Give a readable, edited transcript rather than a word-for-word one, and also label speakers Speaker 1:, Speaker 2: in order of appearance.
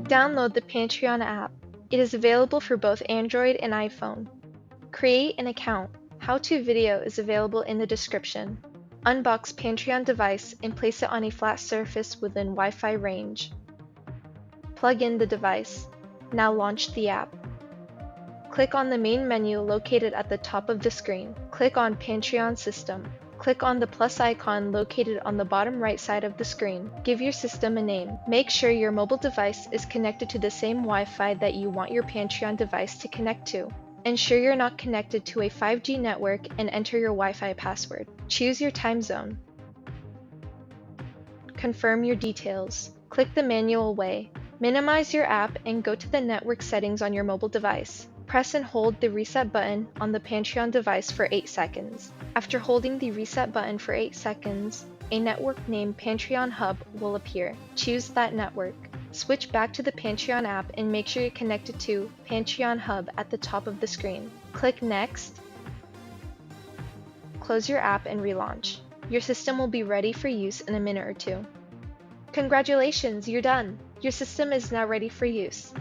Speaker 1: Download the PantryOn app. It is available for both Android and iPhone. Create an account. How-to video is available in the description. Unbox PantryOn device and place it on a flat surface within Wi-Fi range. Plug in the device. Now launch the app. Click on the main menu located at the top of the screen. Click on PantryOn System. Click on the plus icon located on the bottom right side of the screen. Give your system a name. Make sure your mobile device is connected to the same Wi-Fi that you want your PantryOn device to connect to. Ensure you're not connected to a 5G network and enter your Wi-Fi password. Choose your time zone. Confirm your details. Click the manual way. Minimize your app and go to the network settings on your mobile device. Press and hold the reset button on the PantryOn device for 8 seconds. After holding the reset button for 8 seconds, a network named PantryOn Hub will appear. Choose that network. Switch back to the PantryOn app and make sure you're connected to PantryOn Hub at the top of the screen. Click Next. Close your app and relaunch. Your system will be ready for use in a minute or two. Congratulations, you're done! Your system is now ready for use.